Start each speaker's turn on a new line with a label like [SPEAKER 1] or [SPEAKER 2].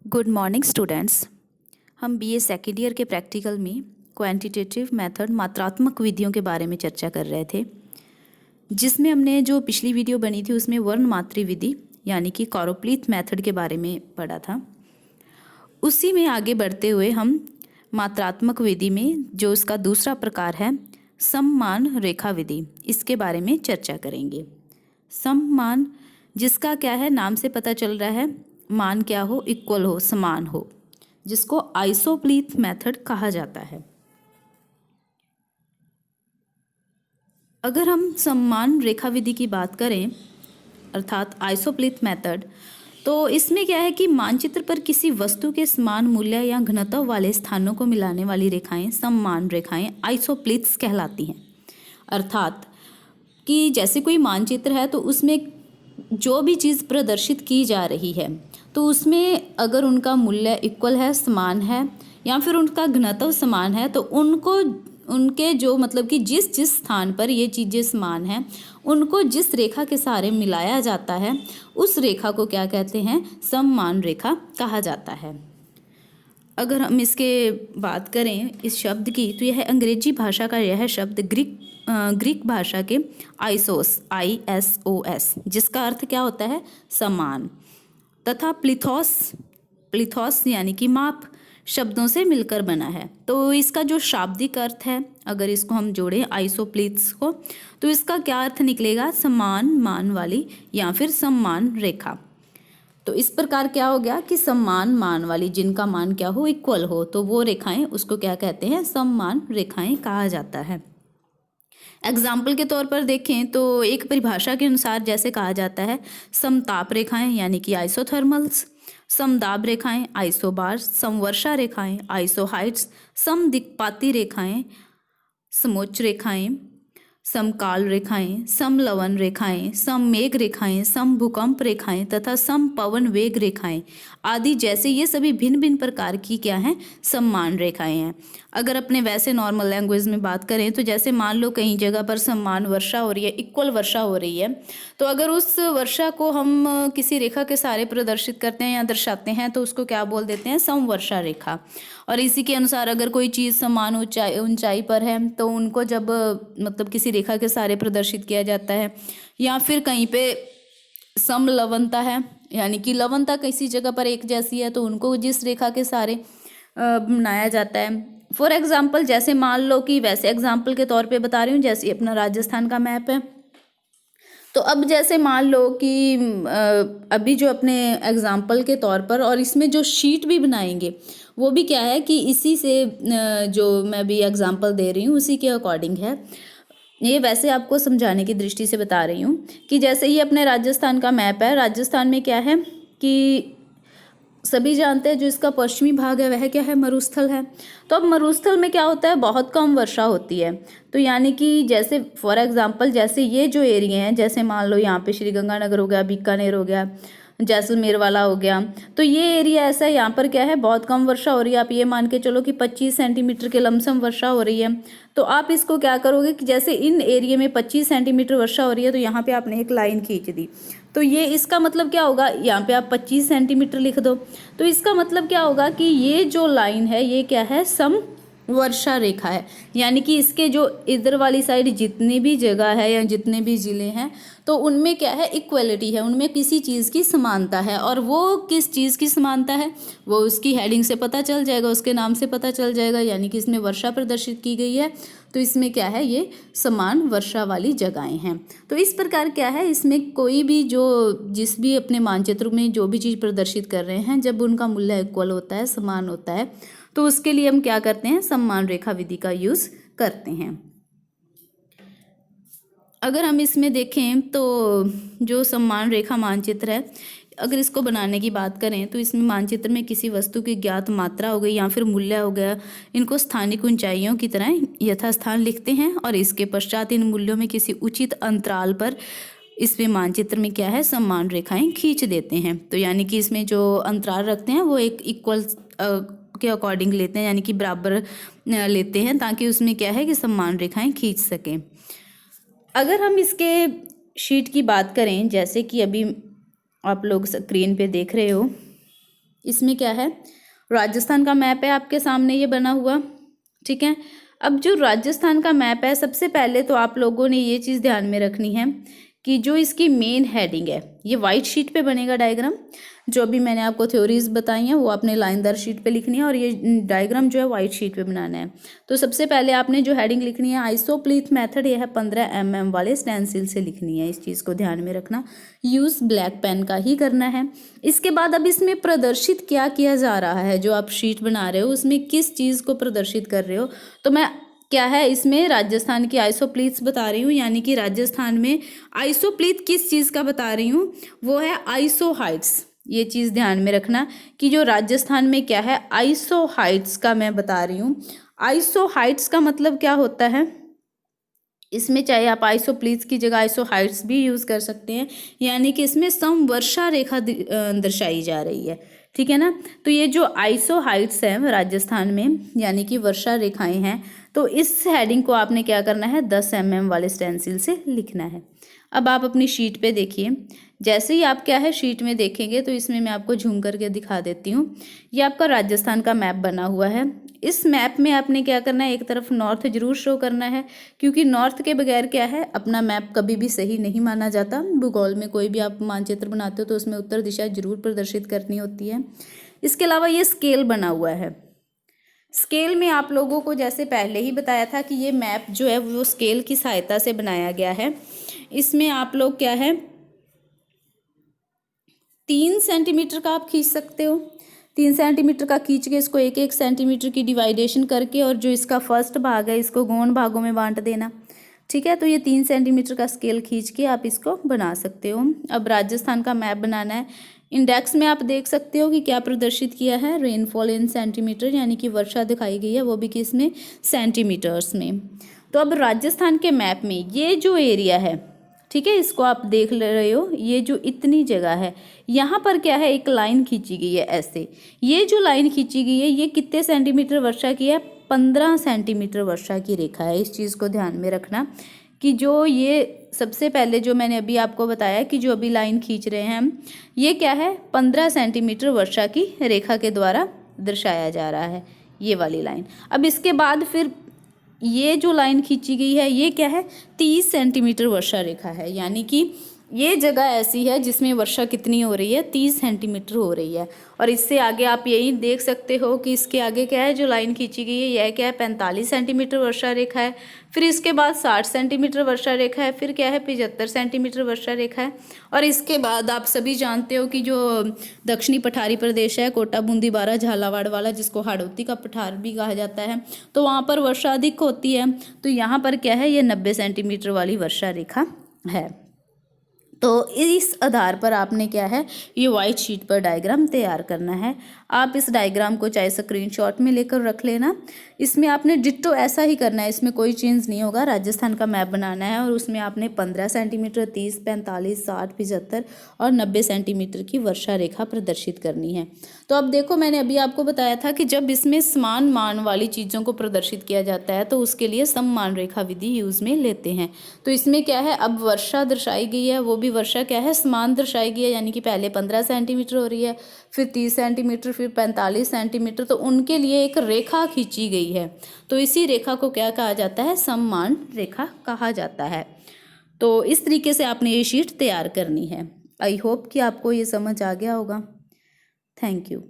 [SPEAKER 1] Good morning students. हम BA second year के practical में क्वांटिटेटिव मेथड मात्रात्मक विधियों के बारे में चर्चा कर रहे थे, जिसमें हमने जो पिछली वीडियो बनी थी उसमें वर्णमात्री विधि यानी कि कॉरोप्लीथ मेथड के बारे में पढ़ा था। उसी में आगे बढ़ते हुए हम मात्रात्मक विधि में जो इसका दूसरा प्रकार है सममान रेखा विधि, इसके बारे में चर्चा करेंगे। सममान जिसका क्या है, नाम से पता चल रहा है मान क्या हो, इक्वल हो, समान हो, जिसको आइसोप्लीथ मेथड कहा जाता है। अगर हम समान रेखा विधि की बात करें अर्थात आइसोप्लीथ मेथड, तो इसमें क्या है कि मानचित्र पर किसी वस्तु के समान मूल्य या घनत्व वाले स्थानों को मिलाने वाली रेखाएं समान रेखाएं आइसोप्लीथ्स कहलाती हैं। अर्थात कि जैसे कोई मानचित्र है तो उसमें जो भी चीज़ प्रदर्शित की जा रही है तो उसमें अगर उनका मूल्य इक्वल है, समान है, या फिर उनका घनत्व समान है, तो उनको उनके जो मतलब कि जिस जिस स्थान पर ये चीज़ें समान हैं उनको जिस रेखा के सहारे मिलाया जाता है उस रेखा को क्या कहते हैं, सममान रेखा कहा जाता है। अगर हम इसके बात करें इस शब्द की, तो यह अंग्रेजी भाषा का यह शब्द ग्रीक भाषा के ISOS जिसका अर्थ क्या होता है, समान, तथा प्लिथोस यानी कि माप शब्दों से मिलकर बना है। तो इसका जो शाब्दिक अर्थ है, अगर इसको हम जोड़ें आइसोप्लीथ्स को, तो इसका क्या अर्थ निकलेगा, समान मान वाली या फिर समान रेखा। तो इस प्रकार क्या हो गया कि समान मान वाली, जिनका मान क्या हो, इक्वल हो, तो वो रेखाएं उसको क्या कहते हैं, समान रेखाएं कहा जाता है। एग्जाम्पल के तौर पर देखें तो एक परिभाषा के अनुसार जैसे कहा जाता है समताप रेखाएं यानी कि आइसोथर्मल्स, समदाब रेखाएं आइसोबार्स, समवर्षा रेखाएं आइसोहाइट्स, समदिक्पाती रेखाएं समोच्च रेखाएं, समकाल रेखाएं, समलवन रेखाएं, सममेघ रेखाएं, समभूकंप रेखाएं तथा समपवन वेग रेखाएं आदि जैसे ये सभी भिन्न भिन्न प्रकार की क्या हैं, समान रेखाएं हैं। अगर अपने वैसे नॉर्मल लैंग्वेज में बात करें तो जैसे मान लो कहीं जगह पर समान वर्षा हो रही है, इक्वल वर्षा हो रही है, तो अगर उस वर्षा को हम किसी रेखा के सहारे प्रदर्शित करते हैं या दर्शाते हैं तो उसको क्या बोल देते हैं, समवर्षा रेखा। और इसी के अनुसार अगर कोई चीज़ समान ऊंचाई पर है तो उनको जब मतलब किसी रेखा के सहारे प्रदर्शित किया जाता है, या फिर कहीं पे समलवनता है यानी कि लवणता किसी जगह पर एक जैसी है तो उनको जिस रेखा के सहारे बनाया जाता है। फॉर एग्जाम्पल जैसे मान लो कि, वैसे एग्जाम्पल के तौर पे बता रही हूँ, जैसे अपना राजस्थान का मैप है, तो अब जैसे मान लो कि अभी जो अपने एग्जाम्पल के तौर पर, और इसमें जो शीट भी बनाएंगे वो भी क्या है कि इसी से जो मैं भी एग्जाम्पल दे रही हूँ उसी के अकॉर्डिंग है। ये वैसे आपको समझाने की दृष्टि से बता रही हूँ कि जैसे ये अपने राजस्थान का मैप है, राजस्थान में क्या है कि सभी जानते हैं जो इसका पश्चिमी भाग है वह क्या है, मरुस्थल है। तो अब मरुस्थल में क्या होता है, बहुत कम वर्षा होती है। तो यानी कि जैसे फॉर एग्जांपल जैसे ये जो एरिया हैं, जैसे मान लो यहाँ पे श्रीगंगानगर हो गया, बीकानेर हो गया, जैसलमेर वाला हो गया, तो ये एरिया ऐसा है, यहाँ पर क्या है, बहुत कम वर्षा हो रही है। आप ये मान के चलो कि 25 सेंटीमीटर के लमसम वर्षा हो रही है। तो आप इसको क्या करोगे कि जैसे इन एरिया में 25 सेंटीमीटर वर्षा हो रही है तो यहाँ पे आपने एक लाइन खींच दी, तो ये इसका मतलब क्या होगा, यहाँ पे आप 25 सेंटीमीटर लिख दो, तो इसका मतलब क्या होगा कि ये जो लाइन है ये क्या है, सम वर्षा रेखा है। यानी कि इसके जो इधर वाली साइड जितनी भी जगह है या जितने भी ज़िले हैं तो उनमें क्या है, इक्वलिटी है, उनमें किसी चीज़ की समानता है। और वो किस चीज़ की समानता है वो उसकी हेडिंग से पता चल जाएगा, उसके नाम से पता चल जाएगा। यानी कि इसमें वर्षा प्रदर्शित की गई है तो इसमें क्या है, ये समान वर्षा वाली जगहें हैं। तो इस प्रकार क्या है, इसमें कोई भी जो जिस भी अपने मानचित्र में जो भी चीज़ प्रदर्शित कर रहे हैं, जब उनका मूल्य इक्वल होता है, समान होता है, तो उसके लिए हम क्या करते हैं, समान रेखा विधि का यूज़ करते हैं। अगर हम इसमें देखें तो जो समान रेखा मानचित्र है, अगर इसको बनाने की बात करें तो इसमें मानचित्र में किसी वस्तु की ज्ञात मात्रा हो गई या फिर मूल्य हो गया, इनको स्थानिक ऊंचाइयों की तरह यथास्थान लिखते हैं और इसके पश्चात इन मूल्यों में किसी उचित अंतराल पर इसमें मानचित्र में क्या है, समान रेखाएं खींच देते हैं। तो यानी कि इसमें जो अंतराल रखते हैं वो एक इक्वल के अकॉर्डिंग लेते हैं, यानी कि बराबर लेते हैं, ताकि उसमें क्या है कि समान रेखाएं खींच सकें। अगर हम इसके शीट की बात करें, जैसे कि अभी आप लोग स्क्रीन पे देख रहे हो, इसमें क्या है, राजस्थान का मैप है आपके सामने ये बना हुआ, ठीक है। अब जो राजस्थान का मैप है, सबसे पहले तो आप लोगों ने ये चीज़ ध्यान में रखनी है कि जो इसकी मेन हेडिंग है, ये वाइट शीट पे बनेगा डायग्राम। जो अभी मैंने आपको थ्योरीज बताई हैं वो आपने लाइनदार शीट पे लिखनी है और ये डायग्राम जो है वाइट शीट पे बनाना है। तो सबसे पहले आपने जो हेडिंग लिखनी है आइसोप्लीथ मेथड, ये है 15 mm वाले स्टेंसिल से लिखनी है। इस चीज़ को ध्यान में रखना, यूज़ ब्लैक पेन का ही करना है। इसके बाद अब इसमें प्रदर्शित क्या किया जा रहा है, जो आप शीट बना रहे हो उसमें किस चीज़ को प्रदर्शित कर रहे हो, तो मैं क्या है इसमें राजस्थान की आइसोप्लीथ्स बता रही हूँ, यानी कि राजस्थान में आइसोप्लीथ किस चीज़ का बता रही हूँ, वो है आइसोहाइट्स। ये चीज़ ध्यान में रखना कि जो राजस्थान में क्या है आइसोहाइट्स का मैं बता रही हूँ। आइसोहाइट्स का मतलब क्या होता है, इसमें चाहे आप आइसोप्लीथ्स की जगह आइसोहाइट्स भी यूज़ कर सकते हैं, यानी कि इसमें समवर्षा रेखा दर्शाई जा रही है, ठीक है ना। तो ये जो आइसोहाइट्स हैं राजस्थान में, यानी कि वर्षा रेखाएं हैं, तो इस हेडिंग को आपने क्या करना है 10 mm वाले स्टेंसिल से लिखना है। अब आप अपनी शीट पे देखिए, जैसे ही आप क्या है शीट में देखेंगे तो इसमें मैं आपको झूम करके दिखा देती हूँ। ये आपका राजस्थान का मैप बना हुआ है। इस मैप में आपने क्या करना है, एक तरफ नॉर्थ जरूर शो करना है, क्योंकि नॉर्थ के बगैर क्या है अपना मैप कभी भी सही नहीं माना जाता। भूगोल में कोई भी आप मानचित्र बनाते हो तो उसमें उत्तर दिशा जरूर प्रदर्शित करनी होती है। इसके अलावा ये स्केल बना हुआ है। स्केल में आप लोगों को जैसे पहले ही बताया था कि ये मैप जो है वो स्केल की सहायता से बनाया गया है। इसमें आप लोग क्या है 3 सेंटीमीटर का आप खींच सकते हो। 3 सेंटीमीटर का खींच के इसको 1-1 सेंटीमीटर की डिवाइडेशन करके, और जो इसका फर्स्ट भाग है इसको गौण भागों में बांट देना, ठीक है। तो ये 3 सेंटीमीटर का स्केल खींच के आप इसको बना सकते हो। अब राजस्थान का मैप बनाना है। इंडेक्स में आप देख सकते हो कि क्या प्रदर्शित किया है, रेनफॉल इन सेंटीमीटर, यानी कि वर्षा दिखाई गई है, वो भी किस में, सेंटीमीटर्स में। तो अब राजस्थान के मैप में ये जो एरिया है, ठीक है, इसको आप देख ले रहे हो, ये जो इतनी जगह है यहाँ पर क्या है एक लाइन खींची गई है ऐसे। ये जो लाइन खींची गई है ये कितने सेंटीमीटर वर्षा की है, 15 सेंटीमीटर वर्षा की रेखा है। इस चीज़ को ध्यान में रखना कि जो ये सबसे पहले जो मैंने अभी आपको बताया कि जो अभी लाइन खींच रहे हैं हम, ये क्या है 15 सेंटीमीटर वर्षा की रेखा के द्वारा दर्शाया जा रहा है, ये वाली लाइन। अब इसके बाद फिर ये जो लाइन खींची गई है ये क्या है 30 सेंटीमीटर वर्षा रेखा है, यानी कि ये जगह ऐसी है जिसमें वर्षा कितनी हो रही है, 30 सेंटीमीटर हो रही है। और इससे आगे आप यही देख सकते हो कि इसके आगे क्या है जो लाइन खींची गई है यह क्या है 45 सेंटीमीटर वर्षा रेखा है। फिर इसके बाद 60 सेंटीमीटर वर्षा रेखा है, फिर क्या है 75 सेंटीमीटर वर्षा रेखा है। और इसके बाद आप सभी जानते हो कि जो दक्षिणी पठारी प्रदेश है, कोटा बूंदी बारा झालावाड़ वाला, जिसको हाड़ौती का पठार भी कहा जाता है, तो वहाँ पर वर्षा अधिक होती है। तो यहाँ पर क्या है ये 90 सेंटीमीटर वाली वर्षा रेखा है। तो इस आधार पर आपने क्या है ये वाइट शीट पर डायग्राम तैयार करना है। आप इस डायग्राम को चाहे स्क्रीनशॉट में लेकर रख लेना। इसमें आपने डिट्टो ऐसा ही करना है, इसमें कोई चेंज नहीं होगा। राजस्थान का मैप बनाना है और उसमें आपने 15 सेंटीमीटर, 30, 45, 60, 75 और 90 सेंटीमीटर की वर्षा रेखा प्रदर्शित करनी है। तो अब देखो मैंने अभी आपको बताया था कि जब इसमें समान मान वाली चीज़ों को प्रदर्शित किया जाता है तो उसके लिए सममान रेखा विधि यूज़ में लेते हैं। तो इसमें क्या है अब वर्षा दर्शाई गई है, वो भी वर्षा क्या है समान दर्शाई गई है, यानी कि पहले 15 सेंटीमीटर हो रही है, फिर 30 सेंटीमीटर, फिर 45 सेंटीमीटर। तो उनके लिए एक रेखा खींची गई है, तो इसी रेखा को क्या कहा जाता है सममान रेखा कहा जाता है। तो इस तरीके से आपने ये शीट तैयार करनी है। आई होप कि आपको ये समझ आ गया होगा। Thank you.